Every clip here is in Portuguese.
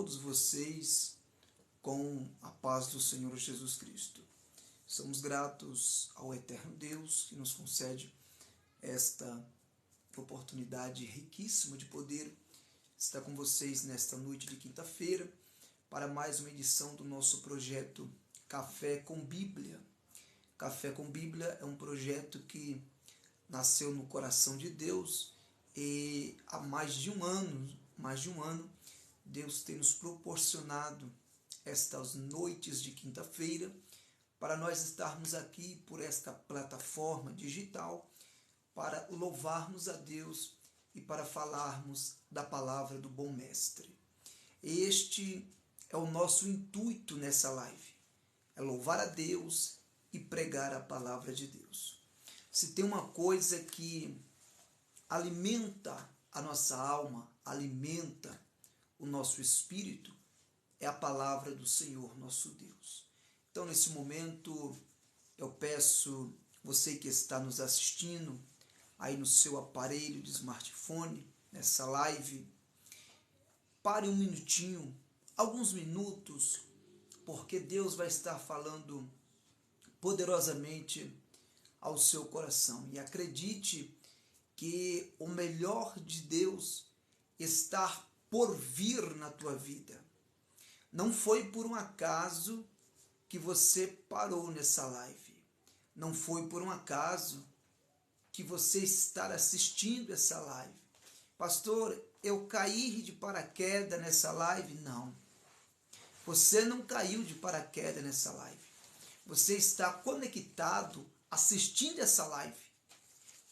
todos vocês com a paz do Senhor Jesus Cristo. Somos gratos ao eterno Deus que nos concede esta oportunidade riquíssima de poder estar com vocês nesta noite de quinta-feira para mais uma edição do nosso projeto Café com Bíblia. Café com Bíblia é um projeto que nasceu no coração de Deus e há mais de um ano, Deus tem nos proporcionado estas noites de quinta-feira para nós estarmos aqui por esta plataforma digital para louvarmos a Deus e para falarmos da palavra do bom mestre. Este é o nosso intuito nessa live, é louvar a Deus e pregar a palavra de Deus. Se tem uma coisa que alimenta a nossa alma, alimenta o nosso espírito, é a palavra do Senhor nosso Deus. Então, nesse momento, eu peço você que está nos assistindo aí no seu aparelho de smartphone, nessa live, pare um minutinho, alguns minutos, porque Deus vai estar falando poderosamente ao seu coração. E acredite que o melhor de Deus está por vir na tua vida. Não foi por um acaso que você parou nessa live. Não foi por um acaso que você está assistindo essa live. Pastor, eu caí de paraquedas nessa live? Não. Você não caiu de paraquedas nessa live. Você está conectado assistindo essa live,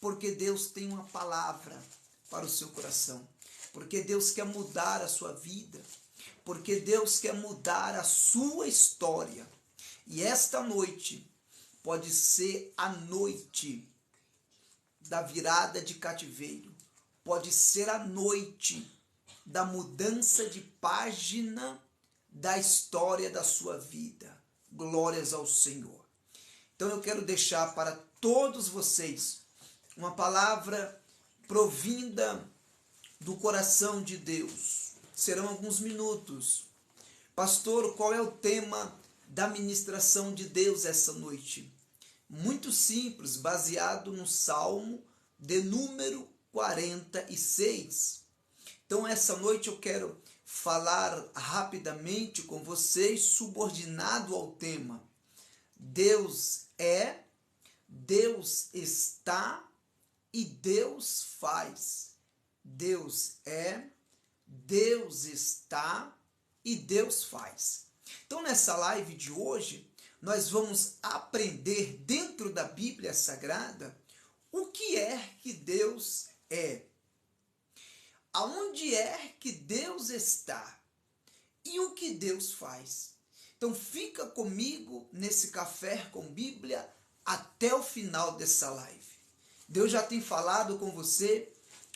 porque Deus tem uma palavra para o seu coração, porque Deus quer mudar a sua vida, porque Deus quer mudar a sua história. E esta noite pode ser a noite da virada de cativeiro, pode ser a noite da mudança de página da história da sua vida. Glórias ao Senhor. Então eu quero deixar para todos vocês uma palavra provinda do coração de Deus. Serão alguns minutos. Pastor, qual é o tema da ministração de Deus essa noite? Muito simples, baseado no Salmo de número 46. Então essa noite eu quero falar rapidamente com vocês, subordinado ao tema. Deus é, Deus está e Deus faz. Deus é, Deus está e Deus faz. Então nessa live de hoje, nós vamos aprender dentro da Bíblia Sagrada o que é que Deus é. Aonde é que Deus está e o que Deus faz. Então fica comigo nesse café com Bíblia até o final dessa live. Deus já tem falado com você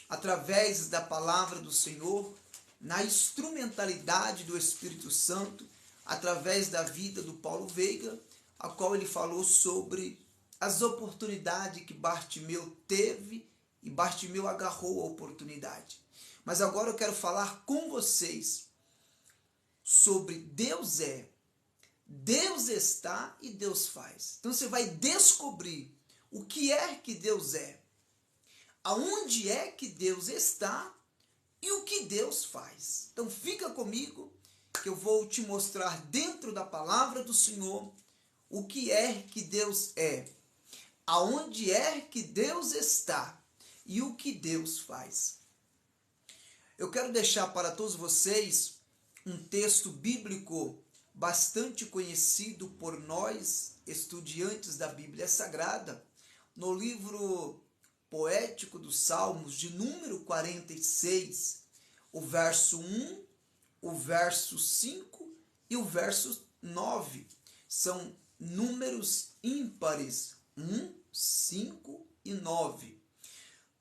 através da palavra do Senhor, na instrumentalidade do Espírito Santo, através da vida do Paulo Veiga, a qual ele falou sobre as oportunidades que Bartimeu teve e Bartimeu agarrou a oportunidade. Mas agora eu quero falar com vocês sobre Deus é, Deus está e Deus faz. Então você vai descobrir o que é que Deus é, aonde é que Deus está e o que Deus faz. Então fica comigo que eu vou te mostrar dentro da palavra do Senhor o que é que Deus é, aonde é que Deus está e o que Deus faz. Eu quero deixar para todos vocês um texto bíblico bastante conhecido por nós, estudantes da Bíblia Sagrada, no livro poético dos Salmos, de número 46, o verso 1, o verso 5 e o verso 9. São números ímpares, 1, 5 e 9.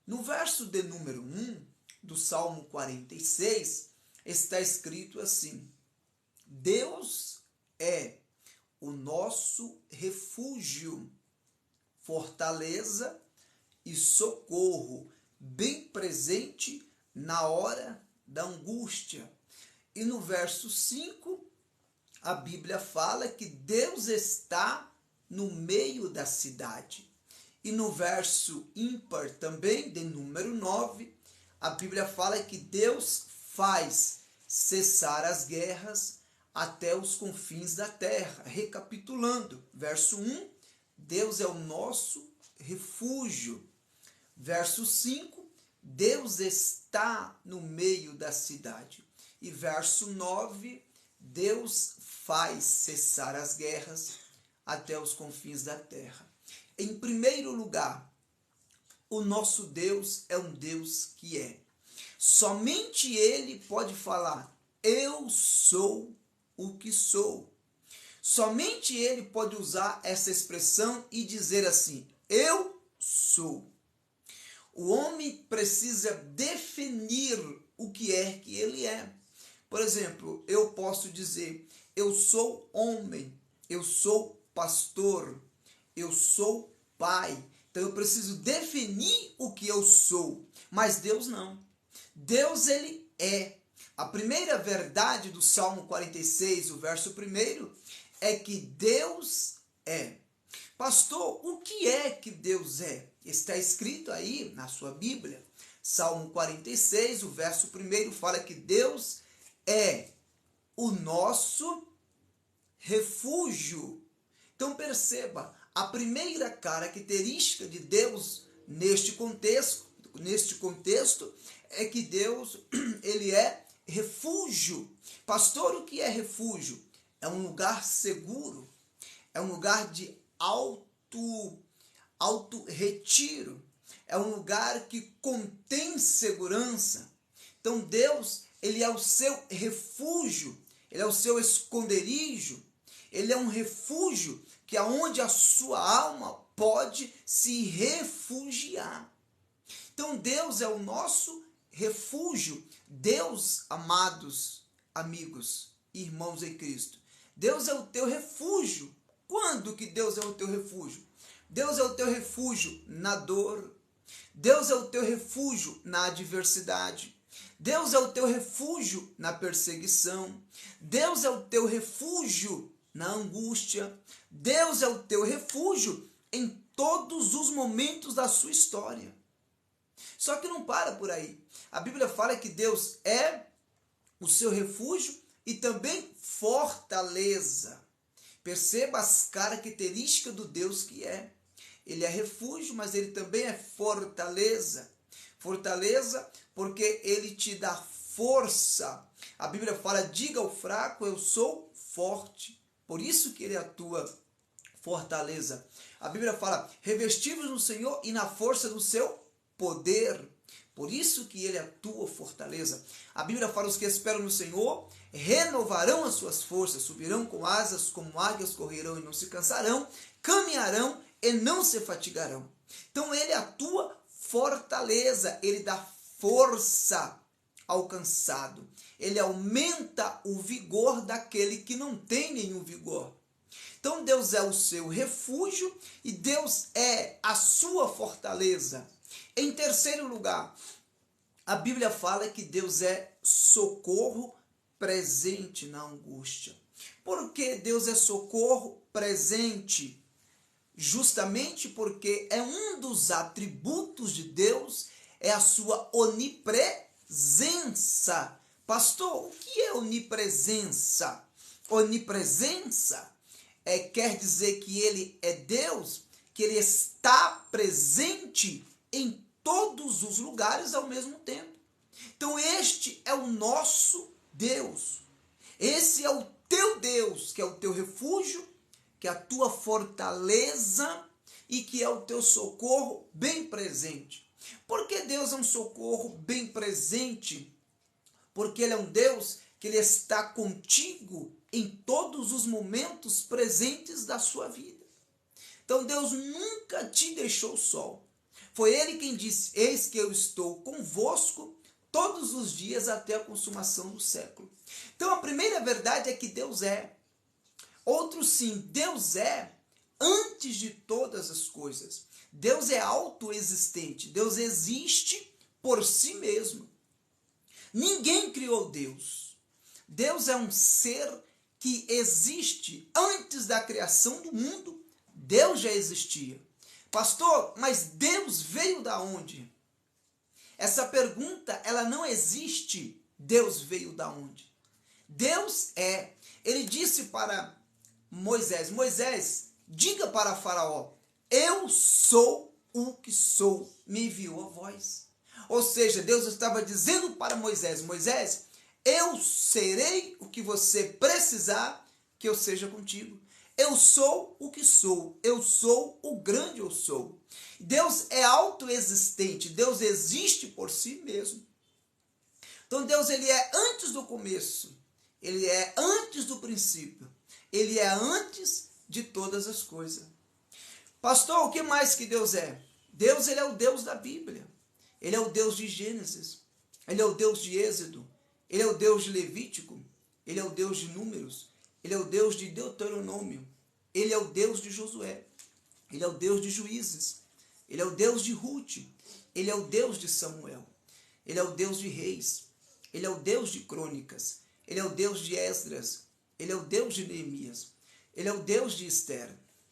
No verso de número 1 do Salmo 46, está escrito assim: Deus é o nosso refúgio, fortaleza e socorro, bem presente na hora da angústia. E no verso 5, a Bíblia fala que Deus está no meio da cidade. E no verso ímpar também, de número 9, a Bíblia fala que Deus faz cessar as guerras até os confins da terra. Recapitulando, verso 1, Deus é o nosso refúgio. Verso 5, Deus está no meio da cidade. E verso 9, Deus faz cessar as guerras até os confins da terra. Em primeiro lugar, o nosso Deus é um Deus que é. Somente Ele pode falar, eu sou o que sou. Somente Ele pode usar essa expressão e dizer assim, eu sou. O homem precisa definir o que é que ele é. Por exemplo, eu posso dizer, eu sou homem, eu sou pastor, eu sou pai. Então eu preciso definir o que eu sou. Mas Deus não. Deus, ele é. A primeira verdade do Salmo 46, o verso 1, é que Deus é. Pastor, o que é que Deus é? Está escrito aí na sua Bíblia. Salmo 46, o verso 1 fala que Deus é o nosso refúgio. Então perceba, a primeira característica de Deus neste contexto é que Deus, ele é refúgio. Pastor, o que é refúgio? É um lugar seguro, é um lugar de alto retiro, é um lugar que contém segurança. Então Deus, ele é o seu refúgio, ele é o seu esconderijo, ele é um refúgio que é onde a sua alma pode se refugiar. Então Deus é o nosso refúgio. Deus, amados amigos, irmãos em Cristo, Deus é o teu refúgio. Quando que Deus é o teu refúgio? Deus é o teu refúgio na dor. Deus é o teu refúgio na adversidade. Deus é o teu refúgio na perseguição. Deus é o teu refúgio na angústia. Deus é o teu refúgio em todos os momentos da sua história. Só que não para por aí. A Bíblia fala que Deus é o seu refúgio e também fortaleza. Perceba as características do Deus que é. Ele é refúgio, mas ele também é fortaleza. Fortaleza porque ele te dá força. A Bíblia fala, diga ao fraco, eu sou forte. Por isso que ele é a tua fortaleza. A Bíblia fala, revestivos no Senhor e na força do seu poder. Por isso que ele é a tua fortaleza. A Bíblia fala, os que esperam no Senhor renovarão as suas forças, subirão com asas como águias, correrão e não se cansarão, caminharão e não se fatigarão. Então ele é a tua fortaleza, ele dá força ao cansado, ele aumenta o vigor daquele que não tem nenhum vigor. Então Deus é o seu refúgio e Deus é a sua fortaleza. Em terceiro lugar, a Bíblia fala que Deus é socorro presente na angústia. Por que Deus é socorro presente? Justamente porque é um dos atributos de Deus, é a sua onipresença. Pastor, o que é onipresença? Onipresença quer dizer que ele é Deus, que ele está presente em todos os lugares ao mesmo tempo. Então este é o nosso Deus. Esse é o teu Deus, que é o teu refúgio, que é a tua fortaleza e que é o teu socorro bem presente. Por que Deus é um socorro bem presente? Porque ele é um Deus que ele está contigo em todos os momentos presentes da sua vida. Então Deus nunca te deixou só. Foi ele quem disse, eis que eu estou convosco todos os dias até a consumação do século. Então a primeira verdade é que Deus é. Outro sim, Deus é antes de todas as coisas. Deus é autoexistente. Deus existe por si mesmo. Ninguém criou Deus. Deus é um ser que existe antes da criação do mundo. Deus já existia. Pastor, mas Deus veio da onde? Essa pergunta, ela não existe. Deus veio da onde? Deus é. Ele disse para Moisés, Moisés, diga para Faraó, eu sou o que sou, me enviou a voz. Ou seja, Deus estava dizendo para Moisés, Moisés, eu serei o que você precisar que eu seja contigo. Eu sou o que sou, eu sou o grande eu sou. Deus é autoexistente, Deus existe por si mesmo. Então Deus, ele é antes do começo, ele é antes do princípio, ele é antes de todas as coisas. Pastor, o que mais que Deus é? Deus, ele é o Deus da Bíblia, ele é o Deus de Gênesis, ele é o Deus de Êxodo, ele é o Deus de Levítico, ele é o Deus de Números, ele é o Deus de Deuteronômio, ele é o Deus de Josué, ele é o Deus de Juízes, ele é o Deus de Ruth, ele é o Deus de Samuel, ele é o Deus de Reis, ele é o Deus de Crônicas, ele é o Deus de Esdras, ele é o Deus de Neemias, ele é o Deus de Esther,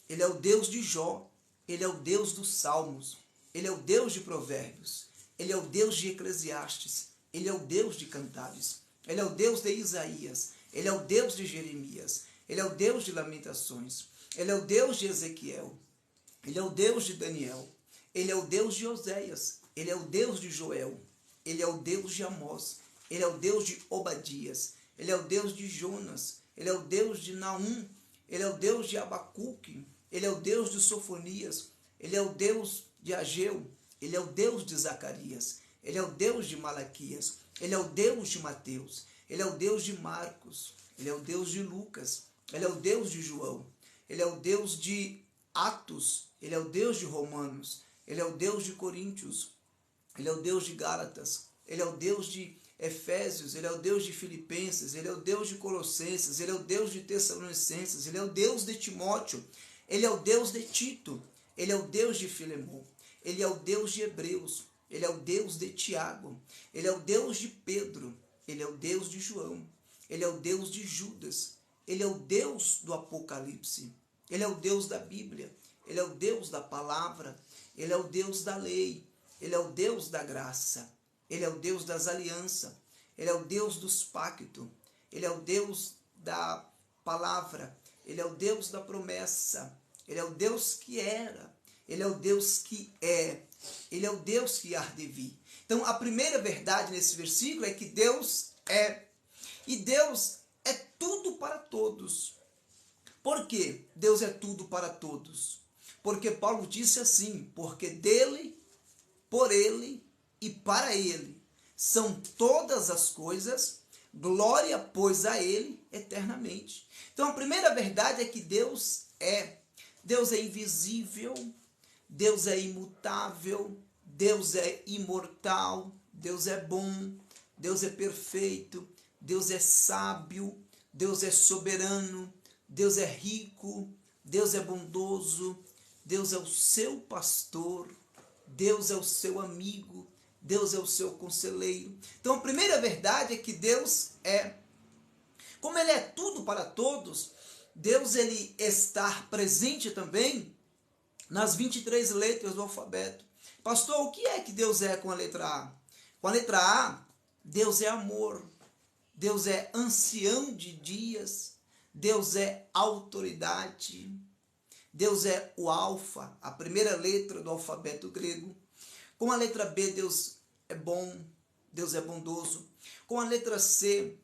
ele é o Deus de Jó, ele é o Deus dos Salmos, ele é o Deus de Provérbios, ele é o Deus de Eclesiastes, ele é o Deus de Cantares, ele é o Deus de Isaías, ele é o Deus de Jeremias, ele é o Deus de Lamentações, ele é o Deus de Ezequiel, ele é o Deus de Daniel, ele é o Deus de Oséias, ele é o Deus de Joel, ele é o Deus de Amós, ele é o Deus de Obadias, ele é o Deus de Jonas, ele é o Deus de Naum, ele é o Deus de Abacuque, ele é o Deus de Sofonias, ele é o Deus de Ageu, ele é o Deus de Zacarias, ele é o Deus de Malaquias, ele é o Deus de Mateus, ele é o Deus de Marcos, ele é o Deus de Lucas, ele é o Deus de João, ele é o Deus de Atos, ele é o Deus de Romanos, ele é o Deus de Coríntios, ele é o Deus de Gálatas, ele é o Deus de Efésios, ele é o Deus de Filipenses, ele é o Deus de Colossenses, ele é o Deus de Tessalonicenses, ele é o Deus de Timóteo, ele é o Deus de Tito, ele é o Deus de Filemão, ele é o Deus de Hebreus, ele é o Deus de Tiago, ele é o Deus de Pedro, ele é o Deus de João, ele é o Deus de Judas, ele é o Deus do Apocalipse, ele é o Deus da Bíblia, ele é o Deus da palavra, ele é o Deus da lei, ele é o Deus da graça, ele é o Deus das alianças, ele é o Deus dos pactos, ele é o Deus da palavra, ele é o Deus da promessa, ele é o Deus que era, ele é o Deus que é, ele é o Deus que há de vir. Então, a primeira verdade nesse versículo é que Deus é, e Deus é tudo para todos. Por quê? Deus é tudo para todos. Porque Paulo disse assim, porque dele, por ele e para ele são todas as coisas, glória, pois, a ele eternamente. Então, a primeira verdade é que Deus é. Deus é invisível, Deus é imutável, Deus é imortal, Deus é bom, Deus é perfeito, Deus é sábio, Deus é soberano, Deus é rico, Deus é bondoso, Deus é o seu pastor, Deus é o seu amigo, Deus é o seu conselheiro. Então, a primeira verdade é que Deus é. Como ele é tudo para todos, Deus, ele está presente também nas 23 letras do alfabeto. Pastor, o que é que Deus é com a letra A? Com a letra A, Deus é amor, Deus é ancião de dias, Deus é autoridade, Deus é o alfa, a primeira letra do alfabeto grego. Com a letra B, Deus é bom, Deus é bondoso. Com a letra C,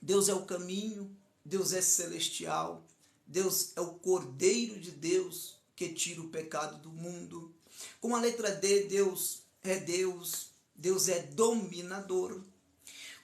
Deus é o caminho, Deus é celestial, Deus é o Cordeiro de Deus que tira o pecado do mundo. Com a letra D, Deus é Deus, Deus é dominador.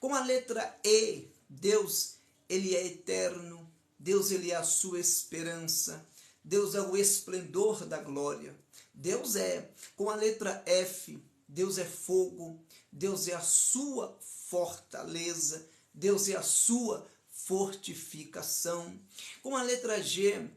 Com a letra E, Deus, ele é eterno, Deus, ele é a sua esperança, Deus é o esplendor da glória. Deus é. Com a letra F, Deus é fogo, Deus é a sua fortaleza, Deus é a sua fortificação. Com a letra G,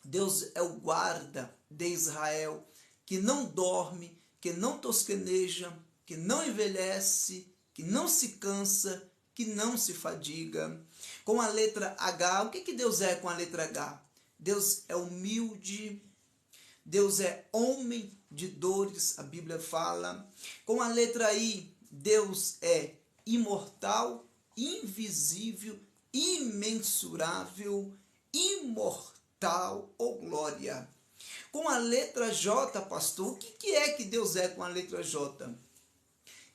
Deus é o guarda de Israel, que não dorme, que não tosqueneja, que não envelhece, que não se cansa, que não se fadiga. Com a letra H, o que Deus é com a letra H? Deus é humilde, Deus é homem de dores, a Bíblia fala. Com a letra I, Deus é imortal, invisível, imensurável, imortal, ou glória. Com a letra J, pastor, o que é que Deus é com a letra J?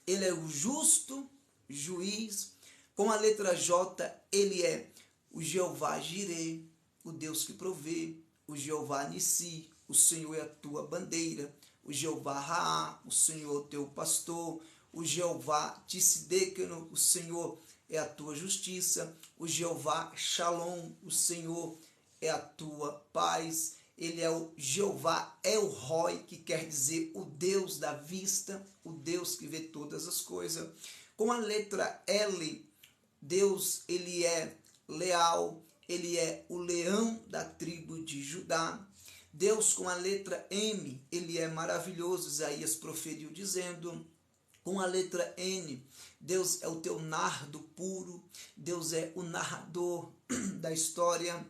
Ele é o justo juiz. Com a letra J, ele é o Jeová Jireh, o Deus que provê, o Jeová Nissi, o Senhor é a tua bandeira, o Jeová Raá, o Senhor teu pastor, o Jeová Tissidekeno, o Senhor é a tua justiça, o Jeová Shalom, o Senhor é a tua paz. Ele é o Jeová El Roi, que quer dizer o Deus da vista, o Deus que vê todas as coisas. Com a letra L, Deus, ele é leal, ele é o leão da tribo de Judá. Deus, com a letra M, ele é maravilhoso, Isaías proferiu dizendo. Com a letra N, Deus é o teu nardo puro, Deus é o narrador da história,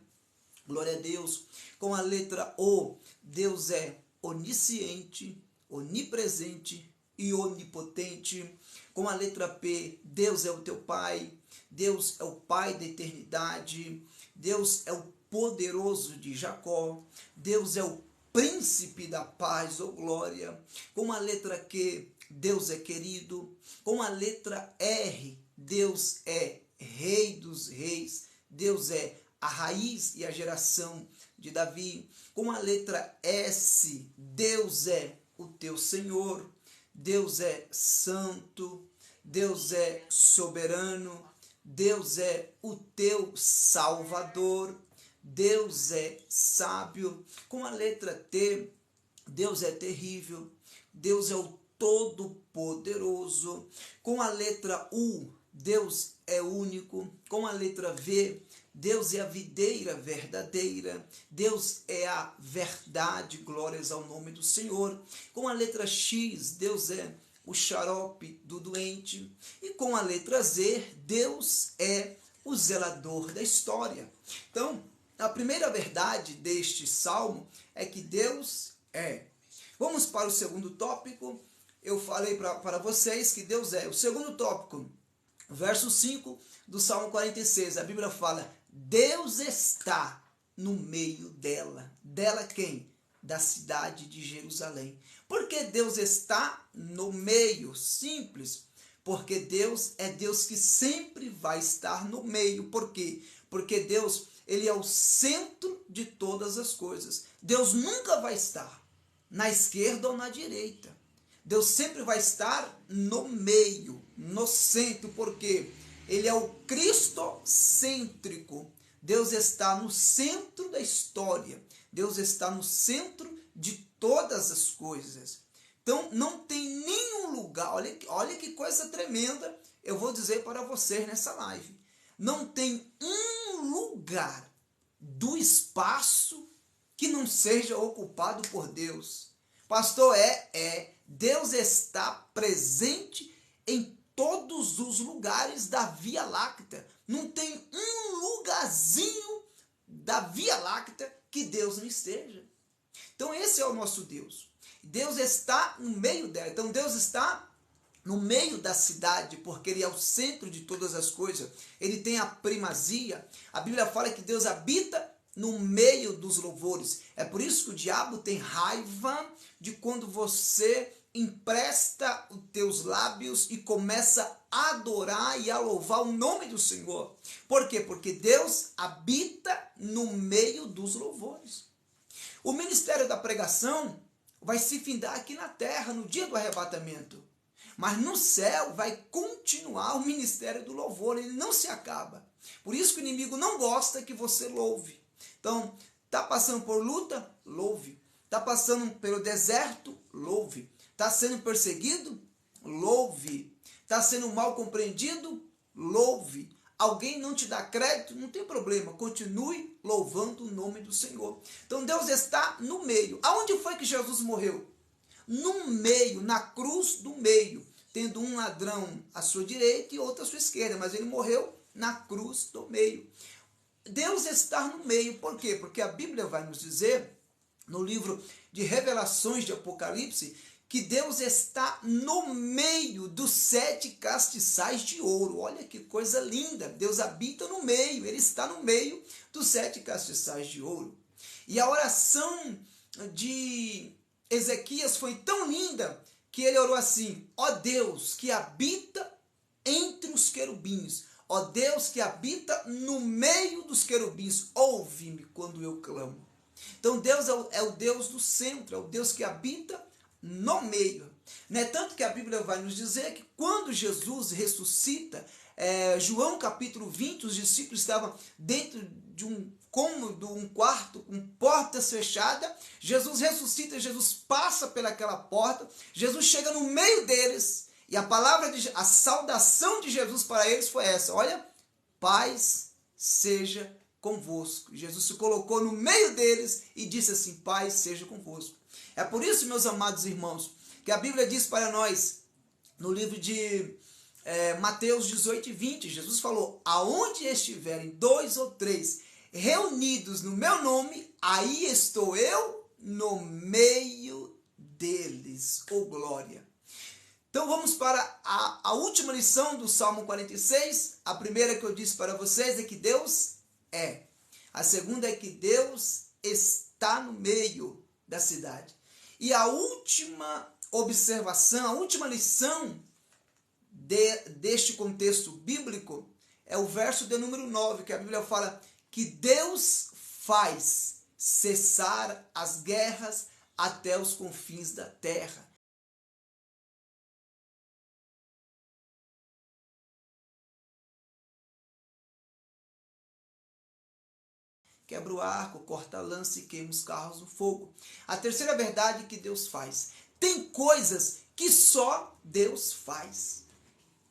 glória a Deus. Com a letra O, Deus é onisciente, onipresente e onipotente. Com a letra P, Deus é o teu Pai, Deus é o Pai da eternidade, Deus é o poderoso de Jacó, Deus é o príncipe da paz, ou glória. Com a letra Q, Deus é querido. Com a letra R, Deus é Rei dos reis, Deus é a raiz e a geração de Davi. Com a letra S, Deus é o teu Senhor, Deus é santo, Deus é soberano, Deus é o teu Salvador, Deus é sábio. Com a letra T, Deus é terrível, Deus é o Todo-Poderoso. Com a letra U, Deus é único. Com a letra V, Deus é a videira verdadeira, Deus é a verdade, glórias ao nome do Senhor. Com a letra X, Deus é o xarope do doente. E com a letra Z, Deus é o zelador da história. Então, a primeira verdade deste salmo é que Deus é. Vamos para o segundo tópico. Eu falei para vocês que Deus é. O segundo tópico, verso 5 do Salmo 46, a Bíblia fala: Deus está no meio dela. Dela quem? Da cidade de Jerusalém. Por que Deus está no meio? Simples. Porque Deus é Deus que sempre vai estar no meio. Por quê? Porque Deus, ele é o centro de todas as coisas. Deus nunca vai estar na esquerda ou na direita. Deus sempre vai estar no meio, no centro, porque ele é o cristocêntrico. Deus está no centro da história. Deus está no centro de todas as coisas. Então, não tem nenhum lugar, olha que coisa tremenda eu vou dizer para vocês nessa live. Não tem um lugar do espaço que não seja ocupado por Deus. Pastor, Deus está presente em todos os lugares da Via Láctea. Não tem um lugarzinho da Via Láctea que Deus não esteja. Então esse é o nosso Deus. Deus está no meio dela. Então Deus está no meio da cidade, porque ele é o centro de todas as coisas. Ele tem a primazia. A Bíblia fala que Deus habita no meio dos louvores. É por isso que o diabo tem raiva de quando você empresta os teus lábios e começa a adorar e a louvar o nome do Senhor. Por quê? Porque Deus habita no meio dos louvores. O ministério da pregação vai se findar aqui na terra no dia do arrebatamento. Mas no céu vai continuar o ministério do louvor, ele não se acaba. Por isso que o inimigo não gosta que você louve. Então, está passando por luta? Louve. Está passando pelo deserto? Louve. Está sendo perseguido? Louve. Está sendo mal compreendido? Louve. Alguém não te dá crédito? Não tem problema. Continue louvando o nome do Senhor. Então Deus está no meio. Aonde foi que Jesus morreu? No meio, na cruz do meio. tendo um ladrão à sua direita e outro à sua esquerda, mas ele morreu na cruz do meio. Deus está no meio, por quê? Porque a Bíblia vai nos dizer, no livro de Revelações de Apocalipse, que Deus está no meio dos 7 castiçais de ouro. Olha que coisa linda, Deus habita no meio, ele está no meio dos 7 castiçais de ouro. E a oração de Ezequias foi tão linda que ele orou assim: ó Deus que habita entre os querubins, ó Deus que habita no meio dos querubins, ouve-me quando eu clamo. Então Deus é o Deus do centro, é o Deus que habita no meio. Não é tanto que a Bíblia vai nos dizer que quando Jesus ressuscita, João capítulo 20, os discípulos estavam dentro de um cômodo, um quarto com portas fechadas. Jesus ressuscita, Jesus passa pelaquela porta, Jesus chega no meio deles e a saudação de Jesus para eles foi essa: olha, paz seja convosco. Jesus se colocou no meio deles e disse assim: paz seja convosco. É por isso, meus amados irmãos, que a Bíblia diz para nós, no livro de Mateus 18 e 20, Jesus falou: aonde estiverem 2 ou 3 reunidos no meu nome, aí estou eu no meio deles. Oh, glória! Então vamos para a última lição do Salmo 46. A primeira que eu disse para vocês é que Deus é. A segunda é que Deus está no meio da cidade. E a última observação, a última lição deste contexto bíblico é o verso de número 9, que a Bíblia fala que Deus faz cessar as guerras até os confins da terra. Quebra o arco, corta a lança e queima os carros no fogo. A terceira verdade que Deus faz: tem coisas que só Deus faz.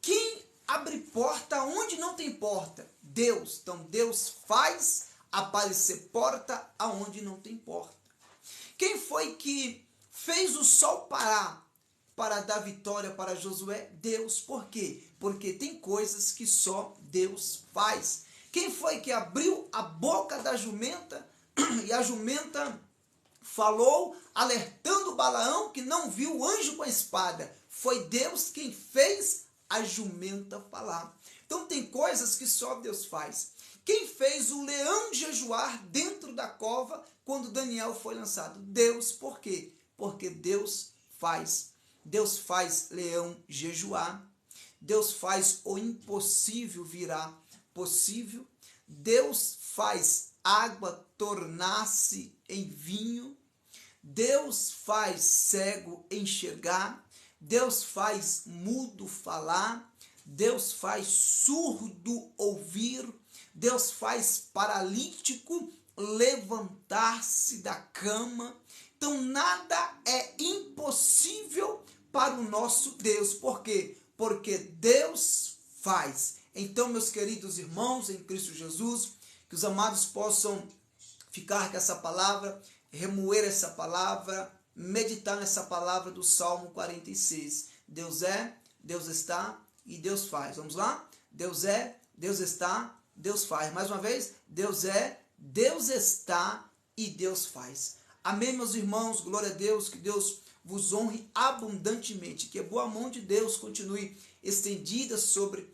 Quem abre porta onde não tem porta? Deus. Então Deus faz aparecer porta aonde não tem porta. Quem foi que fez o sol parar para dar vitória para Josué? Deus. Por quê? Porque tem coisas que só Deus faz. Quem foi que abriu a boca da jumenta e a jumenta falou, alertando Balaão que não viu o anjo com a espada? Foi Deus quem fez a jumenta falar. Então tem coisas que só Deus faz. Quem fez o leão jejuar dentro da cova quando Daniel foi lançado? Deus. Por quê? Porque Deus faz. Deus faz leão jejuar. Deus faz o impossível virar possível. Deus faz água tornar-se em vinho. Deus faz cego enxergar. Deus faz mudo falar. Deus faz surdo ouvir. Deus faz paralítico levantar-se da cama. Então nada é impossível para o nosso Deus. Por quê? Porque Deus faz. Então, meus queridos irmãos em Cristo Jesus, que os amados possam ficar com essa palavra, remoer essa palavra, meditar nessa palavra do Salmo 46. Deus é, Deus está e Deus faz. Vamos lá? Deus é, Deus está, Deus faz. Mais uma vez, Deus é, Deus está e Deus faz. Amém, meus irmãos? Glória a Deus, que Deus vos honre abundantemente, que a boa mão de Deus continue estendida sobre